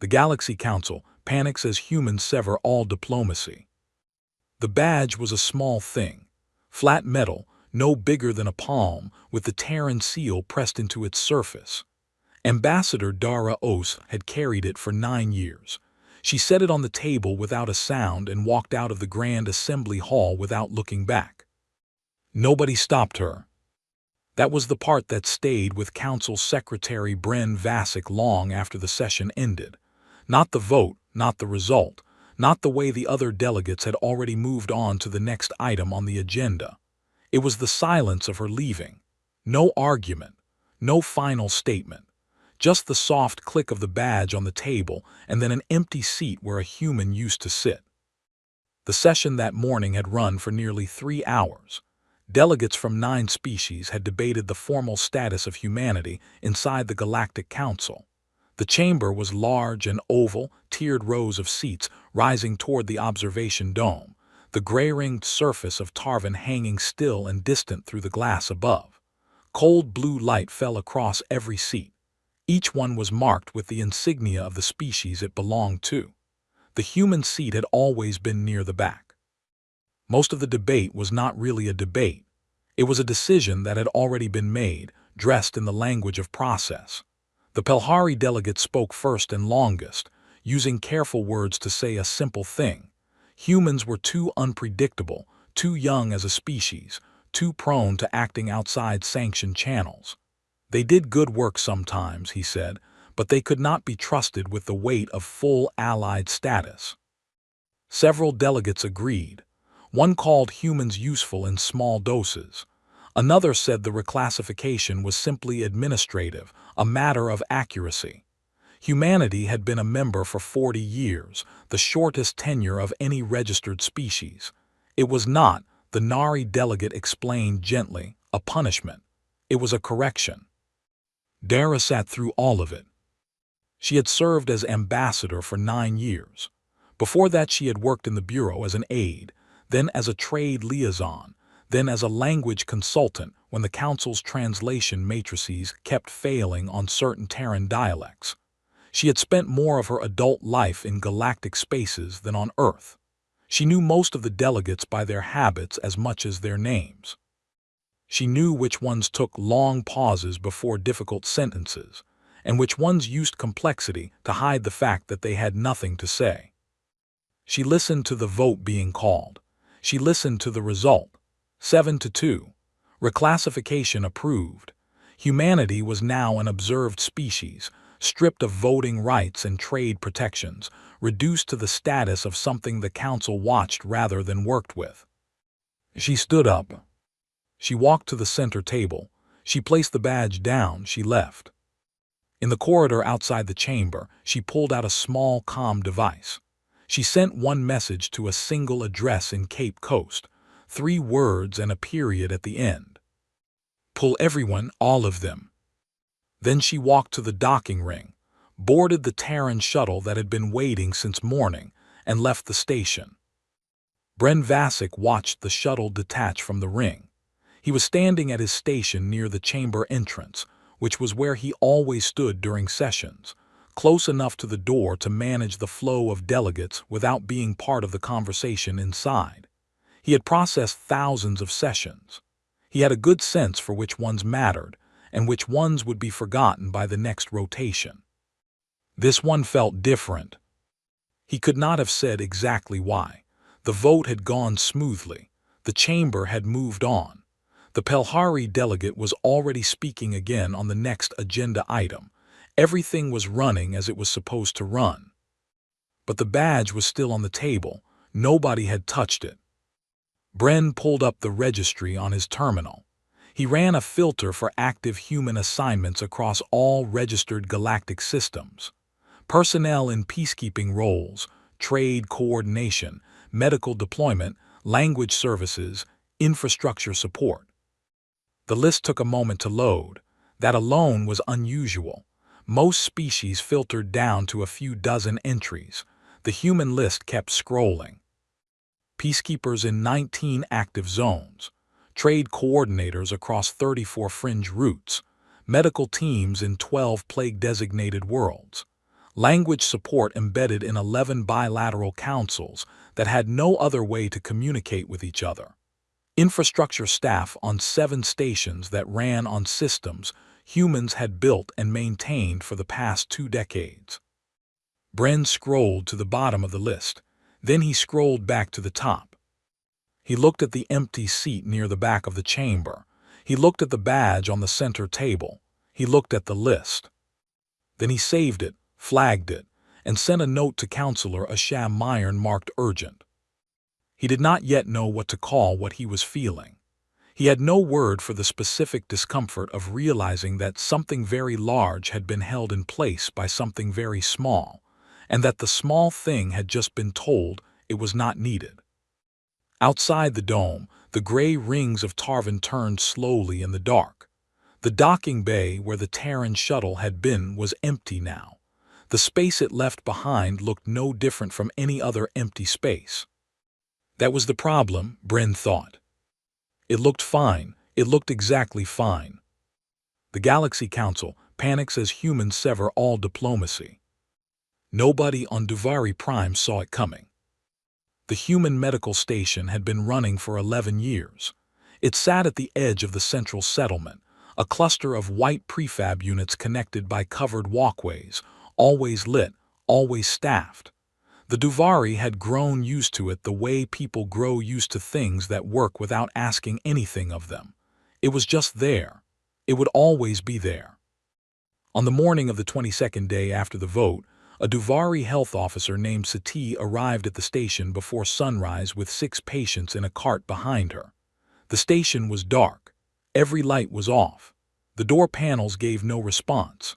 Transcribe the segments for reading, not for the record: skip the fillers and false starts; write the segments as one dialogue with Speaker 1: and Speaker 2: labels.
Speaker 1: The Galaxy Council panics as humans sever all diplomacy. The badge was a small thing. Flat metal, no bigger than a palm, with the Terran seal pressed into its surface. Ambassador Dara Os had carried it for 9 years. She set it on the table without a sound and walked out of the Grand Assembly Hall without looking back. Nobody stopped her. That was the part that stayed with Council Secretary Bren Vasic long after the session ended. Not the vote, not the result, not the way the other delegates had already moved on to the next item on the agenda. It was the silence of her leaving. No argument, no final statement. Just the soft click of the badge on the table and then an empty seat where a human used to sit. The session that morning had run for nearly 3 hours. Delegates from 9 species had debated the formal status of humanity inside the Galactic Council. The chamber was large and oval, tiered rows of seats rising toward the observation dome, the gray-ringed surface of Tarvan hanging still and distant through the glass above. Cold blue light fell across every seat. Each one was marked with the insignia of the species it belonged to. The human seat had always been near the back. Most of the debate was not really a debate. It was a decision that had already been made, dressed in the language of process. The Pelhari delegate spoke first and longest, using careful words to say a simple thing. Humans were too unpredictable, too young as a species, too prone to acting outside sanctioned channels. They did good work sometimes, he said, but they could not be trusted with the weight of full allied status. Several delegates agreed. One called humans useful in small doses. Another said the reclassification was simply administrative, a matter of accuracy. Humanity had been a member for 40 years, the shortest tenure of any registered species. It was not, the Nari delegate explained gently, a punishment. It was a correction. Dara sat through all of it. She had served as ambassador for 9 years. Before that she had worked in the bureau as an aide, then as a trade liaison, then as a language consultant when the Council's translation matrices kept failing on certain Terran dialects. She had spent more of her adult life in galactic spaces than on Earth. She knew most of the delegates by their habits as much as their names. She knew which ones took long pauses before difficult sentences, and which ones used complexity to hide the fact that they had nothing to say. She listened to the vote being called. She listened to the result. 7-2. Reclassification approved. Humanity was now an observed species, stripped of voting rights and trade protections, reduced to the status of something the Council watched rather than worked with. She stood up. She walked to the center table. She placed the badge down. She left. In the corridor outside the chamber, she pulled out a small comm device. She sent one message to a single address in Cape Coast, 3 words and a period at the end. Pull everyone, all of them. Then she walked to the docking ring, boarded the Terran shuttle that had been waiting since morning, and left the station. Bren Vasic watched the shuttle detach from the ring. He was standing at his station near the chamber entrance, which was where he always stood during sessions, close enough to the door to manage the flow of delegates without being part of the conversation inside. He had processed thousands of sessions. He had a good sense for which ones mattered and which ones would be forgotten by the next rotation. This one felt different. He could not have said exactly why. The vote had gone smoothly. The chamber had moved on. The Pelhari delegate was already speaking again on the next agenda item. Everything was running as it was supposed to run. But the badge was still on the table. Nobody had touched it. Bren pulled up the registry on his terminal. He ran a filter for active human assignments across all registered galactic systems. Personnel in peacekeeping roles, trade coordination, medical deployment, language services, infrastructure support. The list took a moment to load. That alone was unusual. Most species filtered down to a few dozen entries. The human list kept scrolling. Peacekeepers in 19 active zones, trade coordinators across 34 fringe routes, medical teams in 12 plague-designated worlds, Language support embedded in 11 bilateral councils that had no other way to communicate with each other. Infrastructure staff on 7 stations that ran on systems humans had built and maintained for the past 2 decades. Bren scrolled to the bottom of the list. Then he scrolled back to the top. He looked at the empty seat near the back of the chamber. He looked at the badge on the center table. He looked at the list. Then he saved it, flagged it, and sent a note to Counselor Asham Myron marked urgent. He did not yet know what to call what he was feeling. He had no word for the specific discomfort of realizing that something very large had been held in place by something very small, and that the small thing had just been told it was not needed. Outside the dome, the gray rings of Tarvin turned slowly in the dark. The docking bay where the Terran shuttle had been was empty now. The space it left behind looked no different from any other empty space. That was the problem, Bren thought. It looked fine. It looked exactly fine. The Galaxy Council panics as humans sever all diplomacy. Nobody on Duvari Prime saw it coming. The human medical station had been running for 11 years. It sat at the edge of the central settlement, a cluster of white prefab units connected by covered walkways, always lit, always staffed. The Duvari had grown used to it the way people grow used to things that work without asking anything of them. It was just there. It would always be there. On the morning of the 22nd day after the vote, a Duvari health officer named Sati arrived at the station before sunrise with 6 patients in a cart behind her. The station was dark. Every light was off. The door panels gave no response.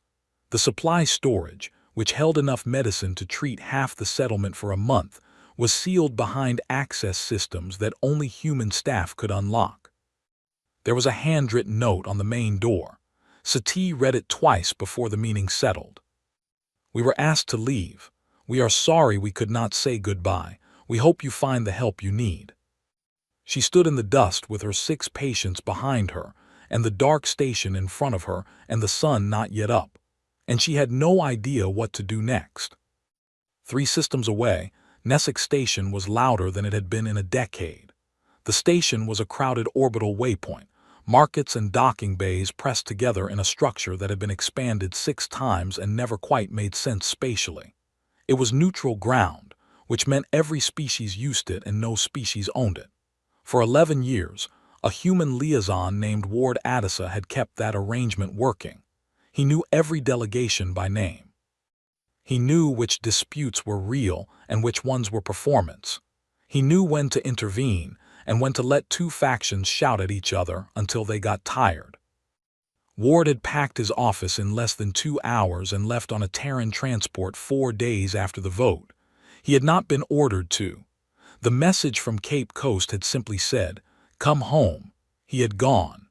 Speaker 1: The supply storage, which held enough medicine to treat half the settlement for a month, was sealed behind access systems that only human staff could unlock. There was a handwritten note on the main door. Sati read it twice before the meeting settled. "We were asked to leave. We are sorry we could not say goodbye. We hope you find the help you need." She stood in the dust with her 6 patients behind her, and the dark station in front of her, and the sun not yet up, and she had no idea what to do next. 3 systems away, Nessick Station was louder than it had been in a decade. The station was a crowded orbital waypoint, markets and docking bays pressed together in a structure that had been expanded 6 times and never quite made sense spatially. It was neutral ground, which meant every species used it and no species owned it. For 11 years, a human liaison named Ward Addisa had kept that arrangement working. He knew every delegation by name. He knew which disputes were real and which ones were performance. He knew when to intervene and when to let 2 factions shout at each other until they got tired. Ward had packed his office in less than 2 hours and left on a Terran transport 4 days after the vote. He had not been ordered to. The message from Cape Coast had simply said, "Come home." He had gone.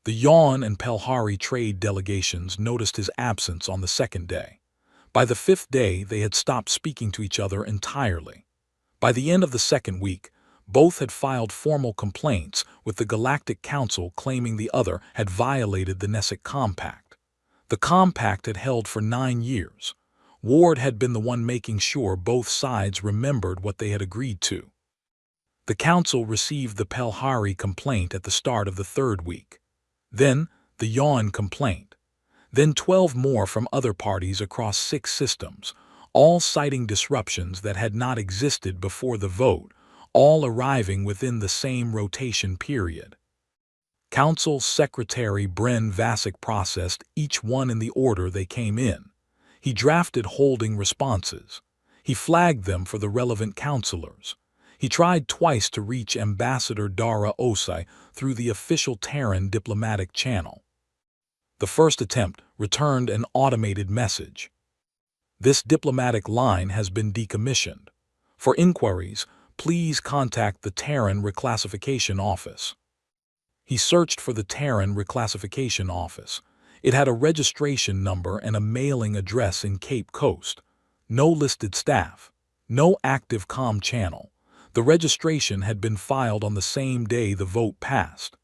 Speaker 1: The Yawn and Pelhari trade delegations noticed his absence on the 2nd day. By the 5th day, they had stopped speaking to each other entirely. By the end of the 2nd week, both had filed formal complaints with the Galactic Council claiming the other had violated the Nessick Compact. The compact had held for 9 years. Ward had been the one making sure both sides remembered what they had agreed to. The Council received the Pelhari complaint at the start of the 3rd week. Then, the Yawn complaint. Then 12 more from other parties across 6 systems, all citing disruptions that had not existed before the vote, all arriving within the same rotation period. Council Secretary Bren Vasic processed each one in the order they came in. He drafted holding responses. He flagged them for the relevant counselors. He tried twice to reach Ambassador Dara Osai through the official Terran diplomatic channel. The first attempt returned an automated message. "This diplomatic line has been decommissioned. For inquiries, please contact the Terran Reclassification Office." He searched for the Terran Reclassification Office. It had a registration number and a mailing address in Cape Coast. No listed staff. No active comm channel. The registration had been filed on the same day the vote passed.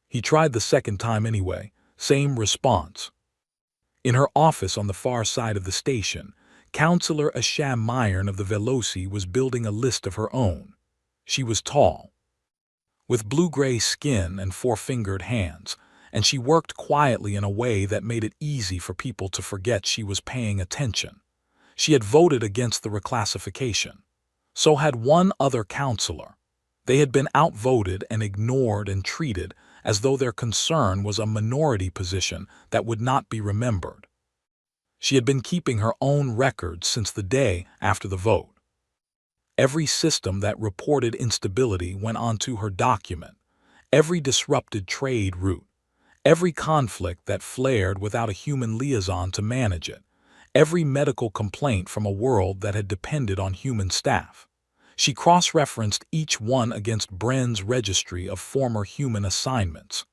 Speaker 1: He tried the 2nd time anyway. Same response. In her office on the far side of the station, Counselor HFY Myron of the Veloci was building a list of her own. She was tall, with blue-gray skin and four-fingered hands, and she worked quietly in a way that made it easy for people to forget she was paying attention. She had voted against the reclassification. So had one other counselor. They had been outvoted and ignored and treated as though their concern was a minority position that would not be remembered. She had been keeping her own records since the day after the vote. Every system that reported instability went onto her document, every disrupted trade route, every conflict that flared without a human liaison to manage it, every medical complaint from a world that had depended on human staff. She cross-referenced each one against Bren's registry of former human assignments.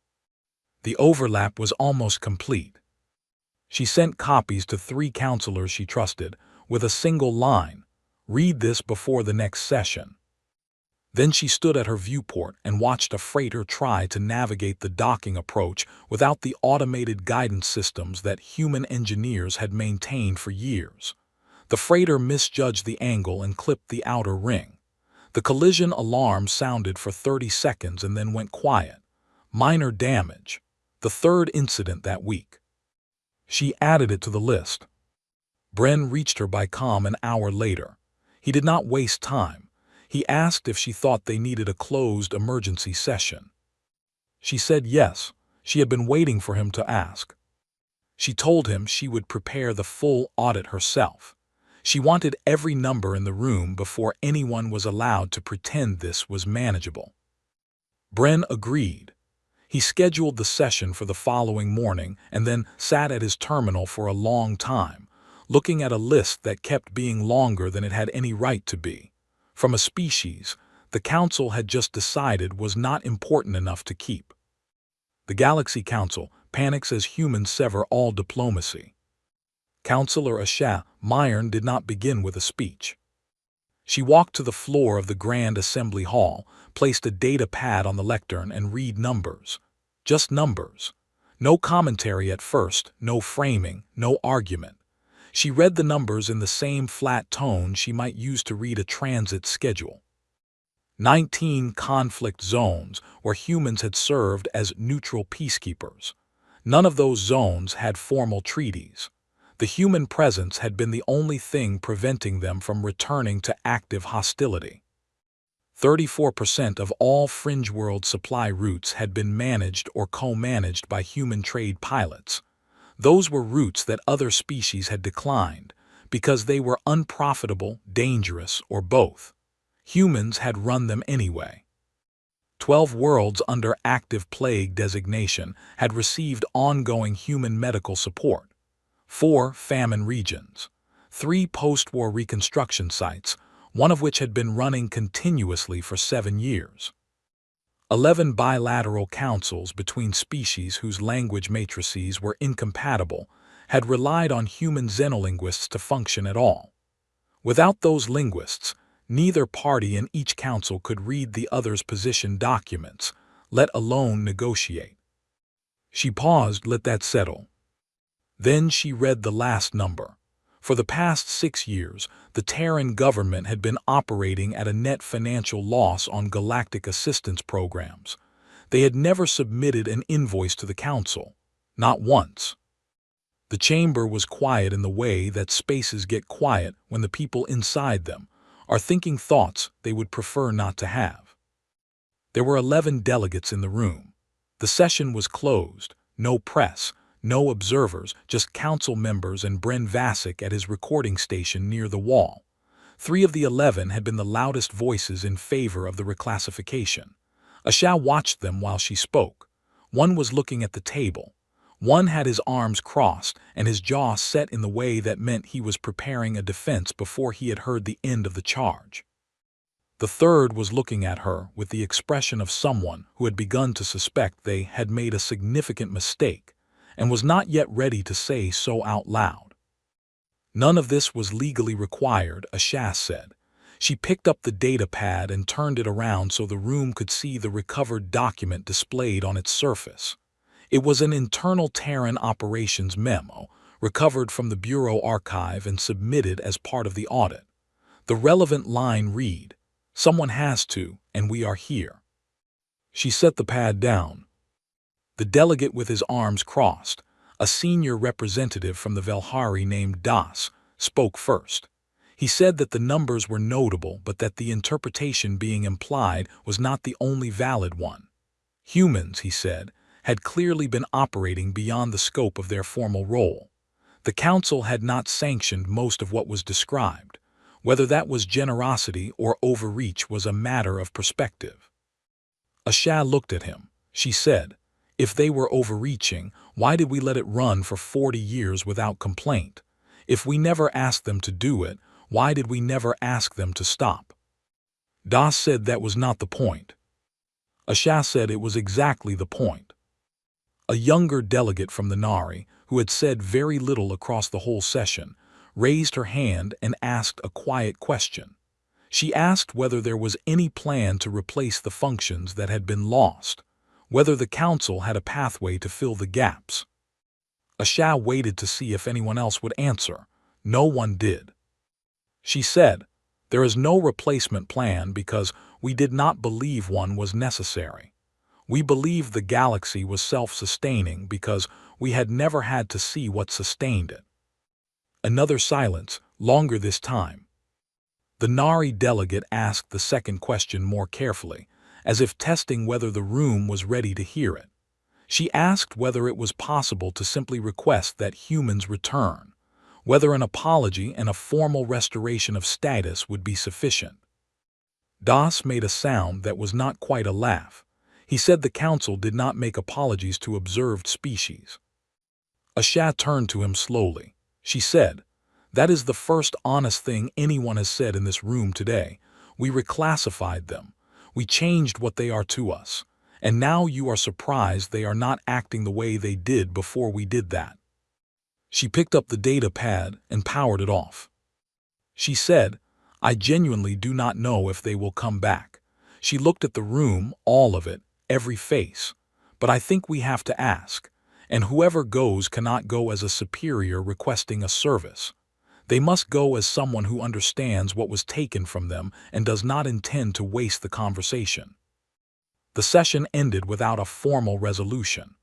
Speaker 1: The overlap was almost complete. She sent copies to 3 counselors she trusted, with a single line, "Read this before the next session." Then she stood at her viewport and watched a freighter try to navigate the docking approach without the automated guidance systems that human engineers had maintained for years. The freighter misjudged the angle and clipped the outer ring. The collision alarm sounded for 30 seconds and then went quiet. Minor damage. The 3rd incident that week. She added it to the list. Bren reached her by comm an hour later. He did not waste time. He asked if she thought they needed a closed emergency session. She said yes. She had been waiting for him to ask. She told him she would prepare the full audit herself. She wanted every number in the room before anyone was allowed to pretend this was manageable. Bren agreed. He scheduled the session for the following morning and then sat at his terminal for a long time, looking at a list that kept being longer than it had any right to be. From a species the Council had just decided was not important enough to keep. The Galaxy Council panics as humans sever all diplomacy. Counselor HFY Myron did not begin with a speech. She walked to the floor of the Grand Assembly Hall, placed a data pad on the lectern and read numbers. Just numbers. No commentary at first, no framing, no argument. She read the numbers in the same flat tone she might use to read a transit schedule. 19 conflict zones where humans had served as neutral peacekeepers. None of those zones had formal treaties. The human presence had been the only thing preventing them from returning to active hostility. 34% of all fringe world supply routes had been managed or co-managed by human trade pilots. Those were routes that other species had declined because they were unprofitable, dangerous, or both. Humans had run them anyway. 12 worlds under active plague designation had received ongoing human medical support. 4 famine regions, 3 post-war reconstruction sites, one of which had been running continuously for 7 years. 11 bilateral councils between species whose language matrices were incompatible had relied on human xenolinguists to function at all. Without those linguists, neither party in each council could read the other's position documents, let alone negotiate. She paused, let that settle. Then she read the last number. For the past 6 years, the Terran government had been operating at a net financial loss on galactic assistance programs. They had never submitted an invoice to the Council. Not once. The chamber was quiet in the way that spaces get quiet when the people inside them are thinking thoughts they would prefer not to have. There were 11 delegates in the room. The session was closed, no press, no observers, just council members and Bren Vasic at his recording station near the wall. 3 of the 11 had been the loudest voices in favor of the reclassification. HFY watched them while she spoke. One was looking at the table. One had his arms crossed and his jaw set in the way that meant he was preparing a defense before he had heard the end of the charge. The third was looking at her with the expression of someone who had begun to suspect they had made a significant mistake and was not yet ready to say so out loud. None of this was legally required, HFY said. She picked up the data pad and turned it around so the room could see the recovered document displayed on its surface. It was an internal Terran operations memo recovered from the Bureau archive and submitted as part of the audit. The relevant line read, "Someone has to, and we are here." She set the pad down. The delegate with his arms crossed, a senior representative from the Velhari named Das, spoke first. He said that the numbers were notable but that the interpretation being implied was not the only valid one. Humans, he said, had clearly been operating beyond the scope of their formal role. The council had not sanctioned most of what was described. Whether that was generosity or overreach was a matter of perspective. Asha looked at him. She said, "If they were overreaching, why did we let it run for 40 years without complaint? If we never asked them to do it, why did we never ask them to stop?" Das said that was not the point. Asha said it was exactly the point. A younger delegate from the Nari, who had said very little across the whole session, raised her hand and asked a quiet question. She asked whether there was any plan to replace the functions that had been lost, whether the council had a pathway to fill the gaps. Asha waited to see if anyone else would answer. No one did. She said, "There is no replacement plan because we did not believe one was necessary. We believed the galaxy was self-sustaining because we had never had to see what sustained it." Another silence, longer this time. The Nari delegate asked the second question more carefully, as if testing whether the room was ready to hear it. She asked whether it was possible to simply request that humans return, whether an apology and a formal restoration of status would be sufficient. Das made a sound that was not quite a laugh. He said the council did not make apologies to observed species. Asha turned to him slowly. She said, "That is the first honest thing anyone has said in this room today. We reclassified them. We changed what they are to us. And now you are surprised they are not acting the way they did before we did that." She picked up the data pad and powered it off. She said, "I genuinely do not know if they will come back." She looked at the room, all of it, every face. "But I think we have to ask. And whoever goes cannot go as a superior requesting a service. They must go as someone who understands what was taken from them and does not intend to waste the conversation." The session ended without a formal resolution.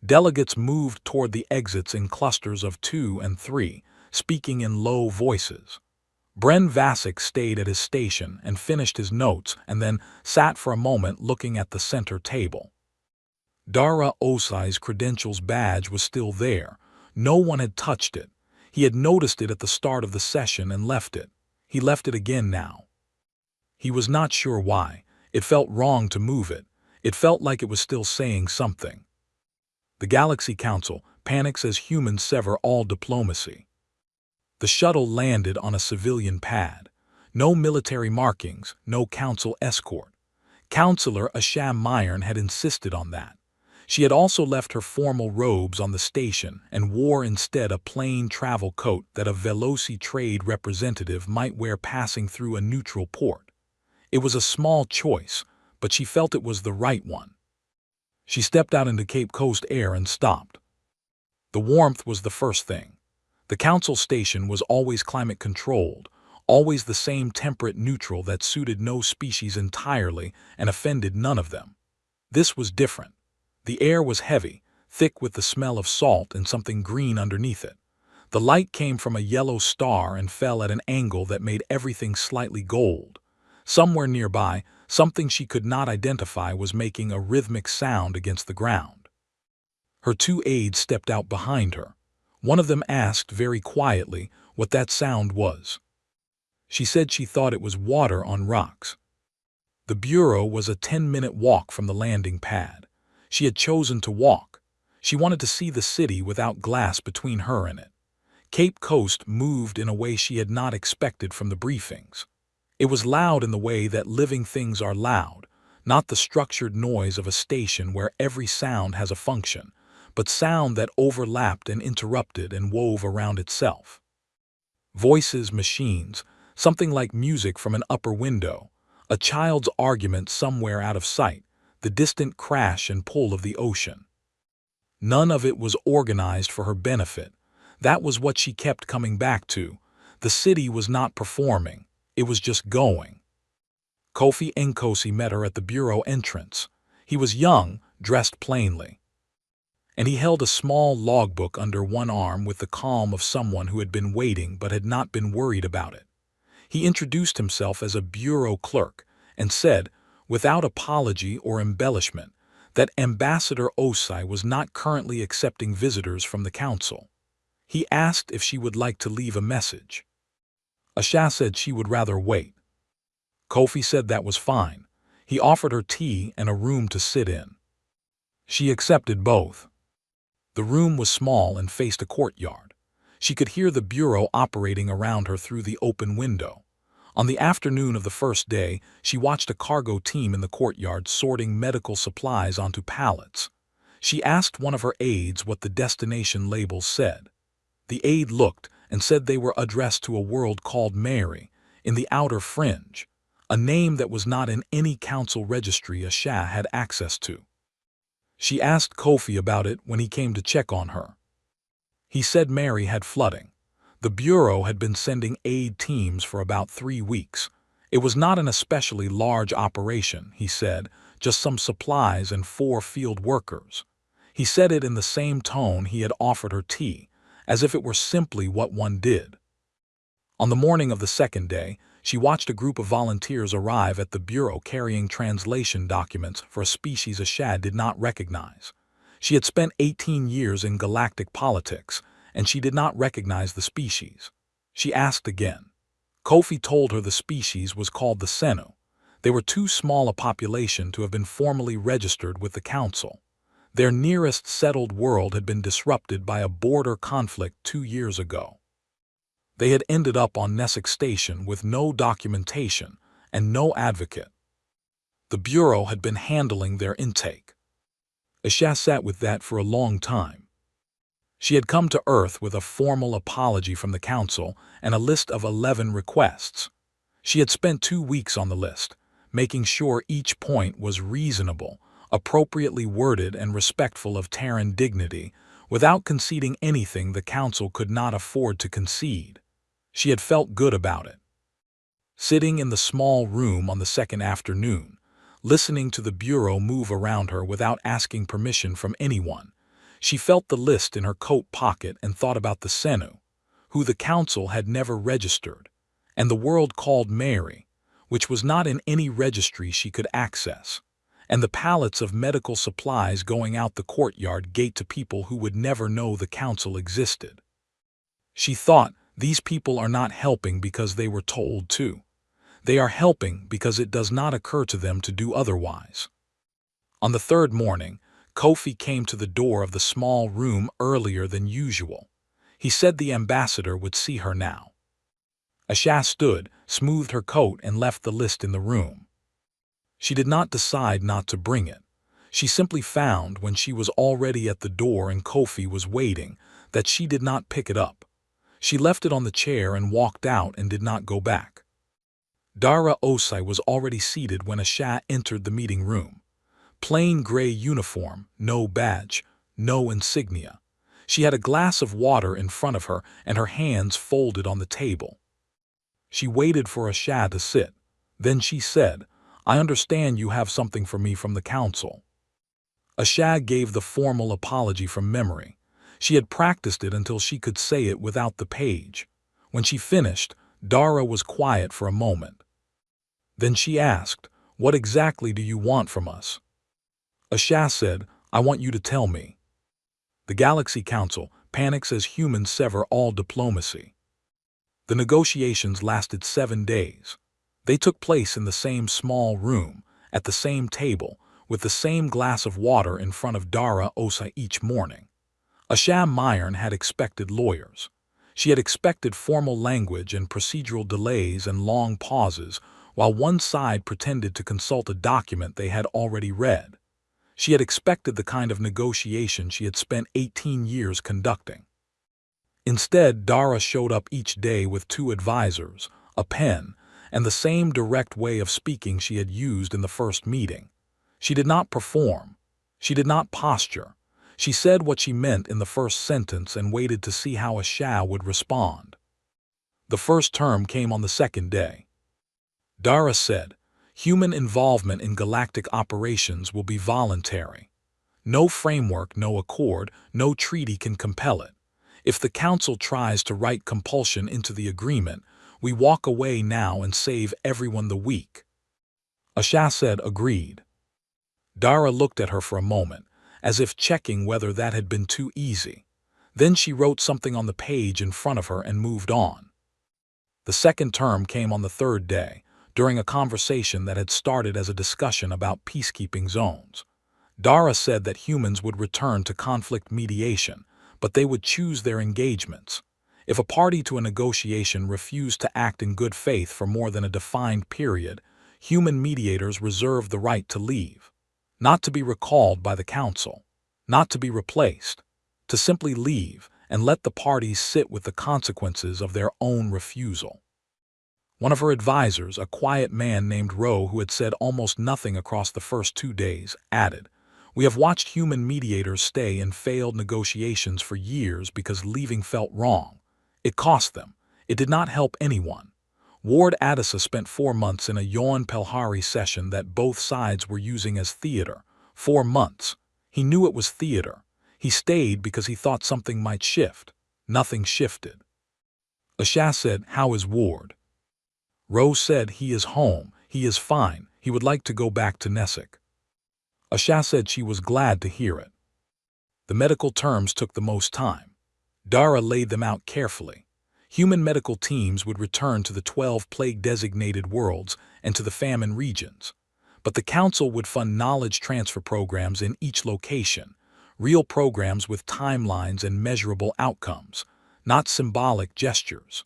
Speaker 1: Delegates moved toward the exits in clusters of 2 and 3, speaking in low voices. Bren Vasic stayed at his station and finished his notes and then sat for a moment looking at the center table. Dara Osai's credentials badge was still there. No one had touched it. He had noticed it at the start of the session and left it. He left it again now. He was not sure why. It felt wrong to move it. It felt like it was still saying something. The Galaxy Council panics as humans sever all diplomacy. The shuttle landed on a civilian pad. No military markings, no council escort. Counselor Asham Myron had insisted on that. She had also left her formal robes on the station and wore instead a plain travel coat that a Veloci trade representative might wear passing through a neutral port. It was a small choice, but she felt it was the right one. She stepped out into Cape Coast air and stopped. The warmth was the first thing. The council station was always climate-controlled, always the same temperate neutral that suited no species entirely and offended none of them. This was different. The air was heavy, thick with the smell of salt and something green underneath it. The light came from a yellow star and fell at an angle that made everything slightly gold. Somewhere nearby, something she could not identify was making a rhythmic sound against the ground. Her 2 aides stepped out behind her. One of them asked very quietly what that sound was. She said she thought it was water on rocks. The bureau was a 10-minute walk from the landing pad. She had chosen to walk. She wanted to see the city without glass between her and it. Cape Coast moved in a way she had not expected from the briefings. It was loud in the way that living things are loud, not the structured noise of a station where every sound has a function, but sound that overlapped and interrupted and wove around itself. Voices, machines, something like music from an upper window, a child's argument somewhere out of sight, the distant crash and pull of the ocean. None of it was organized for her benefit. That was what she kept coming back to. The city was not performing. It was just going. Kofi Nkosi met her at the bureau entrance. He was young, dressed plainly, and he held a small logbook under one arm with the calm of someone who had been waiting but had not been worried about it. He introduced himself as a bureau clerk and said, without apology or embellishment, that Ambassador Osai was not currently accepting visitors from the council. He asked if she would like to leave a message. Asha said she would rather wait. Kofi said that was fine. He offered her tea and a room to sit in. She accepted both. The room was small and faced a courtyard. She could hear the bureau operating around her through the open window. On the afternoon of the first day, she watched a cargo team in the courtyard sorting medical supplies onto pallets. She asked one of her aides what the destination labels said. The aide looked and said they were addressed to a world called Mary, in the outer fringe, a name that was not in any council registry Asha had access to. She asked Kofi about it when he came to check on her. He said Mary had flooding. The bureau had been sending aid teams for about 3 weeks. It was not an especially large operation, he said, just some supplies and 4 field workers. He said it in the same tone he had offered her tea, as if it were simply what one did. On the morning of the second day, she watched a group of volunteers arrive at the bureau carrying translation documents for a species Asha did not recognize. She had spent 18 years in galactic politics, and she did not recognize the species. She asked again. Kofi told her the species was called the Senu. They were too small a population to have been formally registered with the council. Their nearest settled world had been disrupted by a border conflict 2 years ago. They had ended up on Nessic Station with no documentation and no advocate. The bureau had been handling their intake. Asha sat with that for a long time. She had come to Earth with a formal apology from the council and a list of 11 requests. She had spent 2 weeks on the list, making sure each point was reasonable, appropriately worded and respectful of Terran dignity, without conceding anything the council could not afford to concede. She had felt good about it. Sitting in the small room on the second afternoon, listening to the bureau move around her without asking permission from anyone, she felt the list in her coat pocket and thought about the Senu, who the council had never registered, and the world called Mary, which was not in any registry she could access, and the pallets of medical supplies going out the courtyard gate to people who would never know the council existed. She thought, these people are not helping because they were told to. They are helping because it does not occur to them to do otherwise. On the third morning, Kofi came to the door of the small room earlier than usual. He said the ambassador would see her now. Asha stood, smoothed her coat and left the list in the room. She did not decide not to bring it. She simply found, when she was already at the door and Kofi was waiting, that she did not pick it up. She left it on the chair and walked out and did not go back. Dara Osai was already seated when Asha entered the meeting room. Plain gray uniform, no badge, no insignia. She had a glass of water in front of her and her hands folded on the table. She waited for Asha to sit. Then she said, "I understand you have something for me from the council." Asha gave the formal apology from memory. She had practiced it until she could say it without the page. When she finished, Dara was quiet for a moment. Then she asked, "What exactly do you want from us?" Asha said, "I want you to tell me." The Galaxy Council panics as humans sever all diplomacy. The negotiations lasted 7 days. They took place in the same small room, at the same table, with the same glass of water in front of Dara Osai each morning. Asha Myron had expected lawyers. She had expected formal language and procedural delays and long pauses, while one side pretended to consult a document they had already read. She had expected the kind of negotiation she had spent 18 years conducting. Instead, Dara showed up each day with 2 advisors, a pen, and the same direct way of speaking she had used in the first meeting. She did not perform. She did not posture. She said what she meant in the first sentence and waited to see how Asha would respond. The first term came on the second day. Dara said, "Human involvement in galactic operations will be voluntary. No framework, no accord, no treaty can compel it. If the Council tries to write compulsion into the agreement, we walk away now and save everyone the weak." Asha said, "Agreed." Dara looked at her for a moment, as if checking whether that had been too easy. Then she wrote something on the page in front of her and moved on. The second term came on the third day, during a conversation that had started as a discussion about peacekeeping zones. Dara said that humans would return to conflict mediation, but they would choose their engagements. If a party to a negotiation refused to act in good faith for more than a defined period, human mediators reserved the right to leave. Not to be recalled by the Council, not to be replaced, to simply leave and let the parties sit with the consequences of their own refusal. One of her advisors, a quiet man named Rowe who had said almost nothing across the first 2 days, added, "We have watched human mediators stay in failed negotiations for years because leaving felt wrong. It cost them. It did not help anyone. Ward Addisa spent 4 months in a Yoan Pelhari session that both sides were using as theater. 4 months. He knew it was theater. He stayed because he thought something might shift. Nothing shifted." Asha said, "How is Ward?" Rowe said, "He is home. He is fine. He would like to go back to Nessic." Asha said she was glad to hear it. The medical terms took the most time. Dara laid them out carefully. Human medical teams would return to the 12 plague-designated worlds and to the famine regions. But the Council would fund knowledge transfer programs in each location, real programs with timelines and measurable outcomes, not symbolic gestures.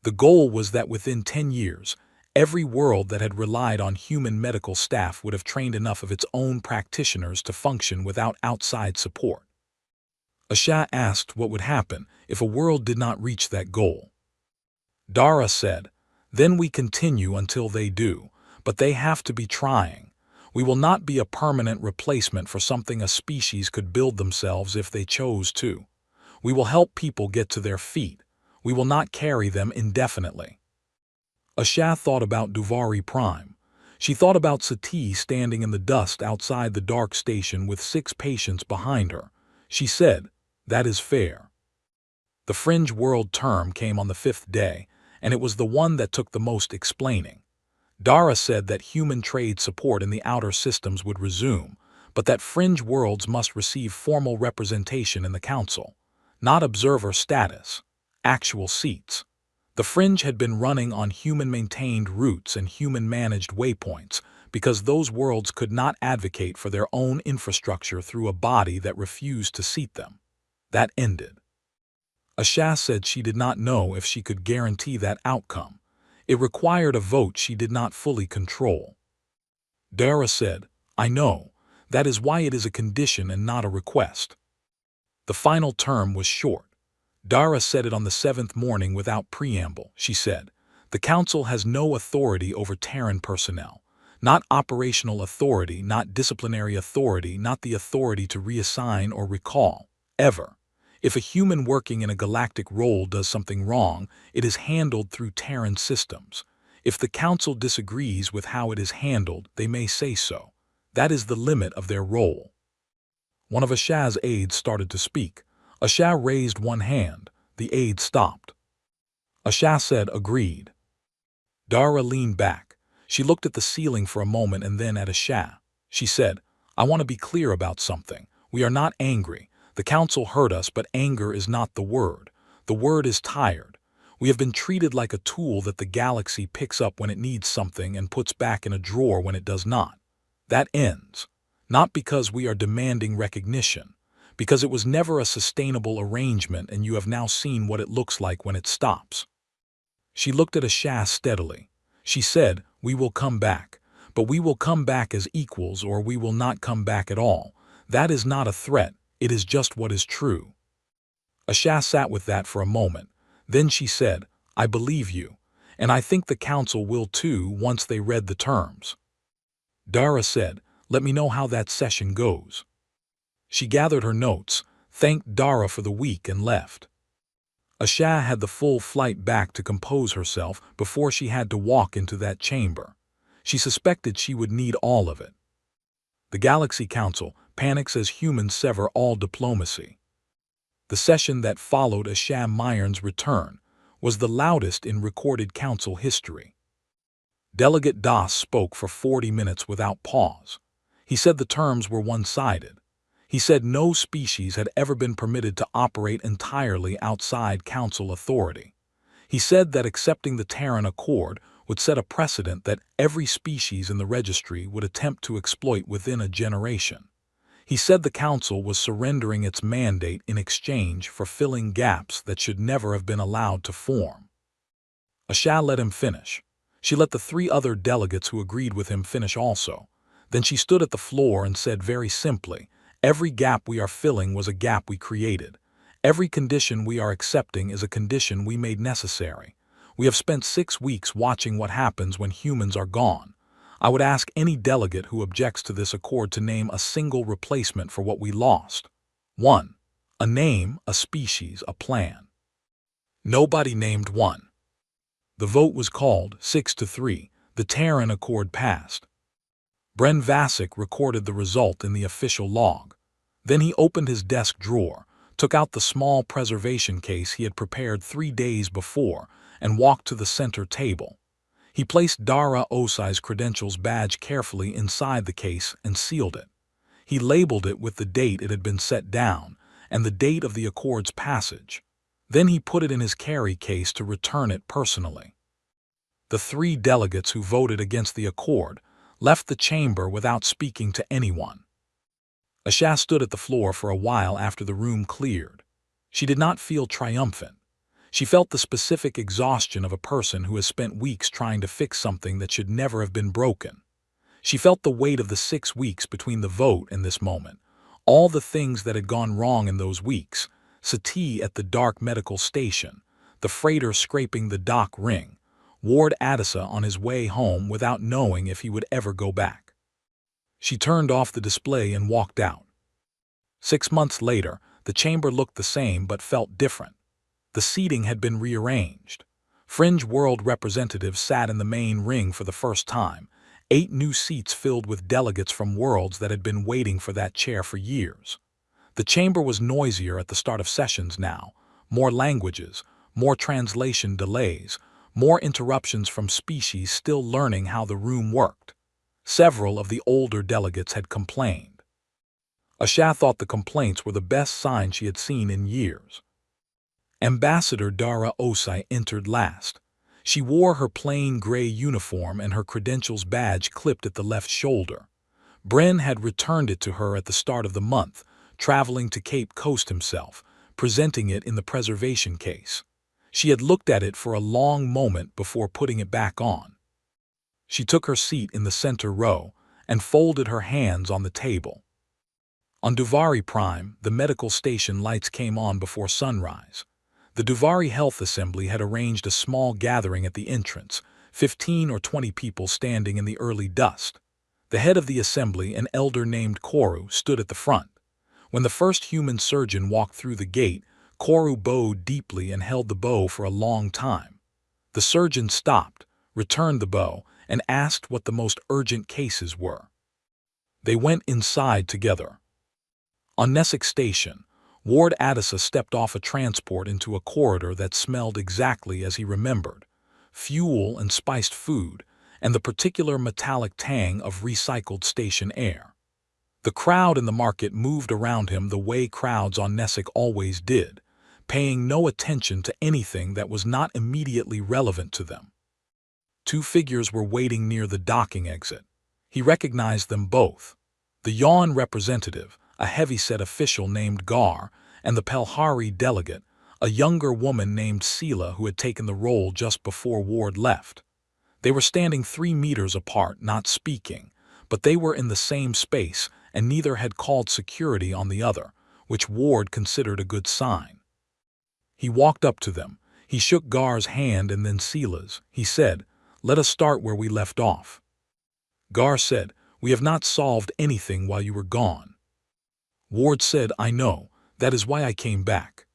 Speaker 1: The goal was that within 10 years, every world that had relied on human medical staff would have trained enough of its own practitioners to function without outside support. Asha asked what would happen if a world did not reach that goal. Dara said, "Then we continue until they do, but they have to be trying. We will not be a permanent replacement for something a species could build themselves if they chose to. We will help people get to their feet. We will not carry them indefinitely." Asha thought about Duvari Prime. She thought about Sati standing in the dust outside the dark station with 6 patients behind her. She said, "That is fair." The fringe world term came on the 5th day, and it was the one that took the most explaining. Dara said that human trade support in the outer systems would resume, but that fringe worlds must receive formal representation in the Council, not observer status, actual seats. The fringe had been running on human-maintained routes and human-managed waypoints because those worlds could not advocate for their own infrastructure through a body that refused to seat them. That ended. Asha said she did not know if she could guarantee that outcome. It required a vote she did not fully control. Dara said, "I know. That is why it is a condition and not a request." The final term was short. Dara said it on the 7th morning without preamble. She said, "The Council has no authority over Terran personnel. Not operational authority, not disciplinary authority, not the authority to reassign or recall. Ever. If a human working in a galactic role does something wrong, it is handled through Terran systems. If the Council disagrees with how it is handled, they may say so. That is the limit of their role." One of Asha's aides started to speak. Asha raised one hand. The aide stopped. Asha said, "Agreed." Dara leaned back. She looked at the ceiling for a moment and then at Asha. She said, "I want to be clear about something. We are not angry. The Council hurt us, but anger is not the word. The word is tired. We have been treated like a tool that the galaxy picks up when it needs something and puts back in a drawer when it does not. That ends. Not because we are demanding recognition, because it was never a sustainable arrangement and you have now seen what it looks like when it stops." She looked at Asha steadily. She said, "We will come back, but we will come back as equals or we will not come back at all. That is not a threat. It is just what is true." Asha sat with that for a moment. Then she said, "I believe you, and I think the Council will too once they read the terms." Dara said, "Let me know how that session goes." She gathered her notes, thanked Dara for the week, and left. Asha had the full flight back to compose herself before she had to walk into that chamber. She suspected she would need all of it. The Galaxy Council panics as humans sever all diplomacy. The session that followed Asha Myron's return was the loudest in recorded council history. Delegate Das spoke for 40 minutes without pause. He said the terms were one-sided. He said no species had ever been permitted to operate entirely outside council authority. He said that accepting the Terran Accord would set a precedent that every species in the registry would attempt to exploit within a generation. He said the council was surrendering its mandate in exchange for filling gaps that should never have been allowed to form. Asha let him finish. She let the 3 other delegates who agreed with him finish also. Then she stood at the floor and said very simply, "Every gap we are filling was a gap we created. Every condition we are accepting is a condition we made necessary. We have spent 6 weeks watching what happens when humans are gone. I would ask any delegate who objects to this accord to name a single replacement for what we lost. 1. A name, a species, a plan." Nobody named one. The vote was called 6-3. The Terran Accord passed. Bren Vasic recorded the result in the official log. Then he opened his desk drawer, took out the small preservation case he had prepared 3 days before, and walked to the center table. He placed Dara Osai's credentials badge carefully inside the case and sealed it. He labeled it with the date it had been set down and the date of the Accord's passage. Then he put it in his carry case to return it personally. The 3 delegates who voted against the Accord left the chamber without speaking to anyone. Asha stood at the floor for a while after the room cleared. She did not feel triumphant. She felt the specific exhaustion of a person who has spent weeks trying to fix something that should never have been broken. She felt the weight of the 6 weeks between the vote and this moment, all the things that had gone wrong in those weeks: Sati at the dark medical station, the freighter scraping the dock ring, Ward Adisa on his way home without knowing if he would ever go back. She turned off the display and walked out. 6 months later, the chamber looked the same but felt different. The seating had been rearranged. Fringe World representatives sat in the main ring for the first time, 8 new seats filled with delegates from worlds that had been waiting for that chair for years. The chamber was noisier at the start of sessions now, more languages, more translation delays, more interruptions from species still learning how the room worked. Several of the older delegates had complained. Asha thought the complaints were the best sign she had seen in years. Ambassador Dara Osai entered last. She wore her plain gray uniform and her credentials badge clipped at the left shoulder. Bren had returned it to her at the start of the month, traveling to Cape Coast himself, presenting it in the preservation case. She had looked at it for a long moment before putting it back on. She took her seat in the center row and folded her hands on the table. On Duvari Prime, the medical station lights came on before sunrise. The Duvari Health Assembly had arranged a small gathering at the entrance, 15 or 20 people standing in the early dust. The head of the assembly, an elder named Koru, stood at the front. When the first human surgeon walked through the gate, Koru bowed deeply and held the bow for a long time. The surgeon stopped, returned the bow, and asked what the most urgent cases were. They went inside together. On Nessic Station, Ward Adisa stepped off a transport into a corridor that smelled exactly as he remembered: fuel and spiced food, and the particular metallic tang of recycled station air. The crowd in the market moved around him the way crowds on Nessic always did, paying no attention to anything that was not immediately relevant to them. 2 figures were waiting near the docking exit. He recognized them both: the Yawn representative, a heavyset official named Gar, and the Pelhari delegate, a younger woman named Sela who had taken the role just before Ward left. They were standing 3 meters apart, not speaking, but they were in the same space, and neither had called security on the other, which Ward considered a good sign. He walked up to them. He shook Gar's hand and then Sela's. He said, "Let us start where we left off." Gar said, "We have not solved anything while you were gone." Ward said, "I know. That is why I came back."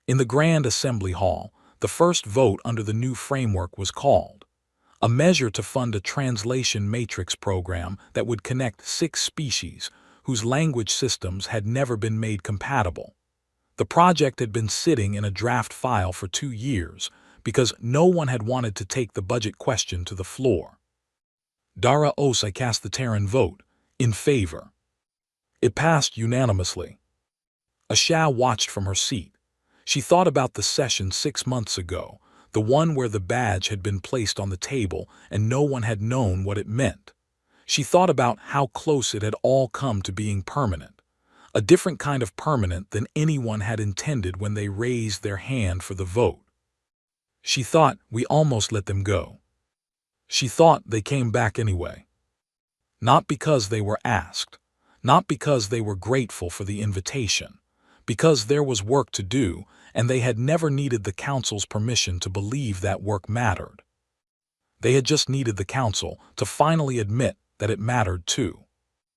Speaker 1: In the Grand Assembly Hall, the first vote under the new framework was called. A measure to fund a translation matrix program that would connect 6 species whose language systems had never been made compatible. The project had been sitting in a draft file for 2 years because no one had wanted to take the budget question to the floor. Dara Osai cast the Terran vote in favor. It passed unanimously. Asha watched from her seat. She thought about the session 6 months ago, the one where the badge had been placed on the table and no one had known what it meant. She thought about how close it had all come to being permanent, a different kind of permanent than anyone had intended when they raised their hand for the vote. She thought, we almost let them go. She thought they came back anyway. Not because they were asked, not because they were grateful for the invitation, because there was work to do and they had never needed the council's permission to believe that work mattered. They had just needed the council to finally admit that it mattered too.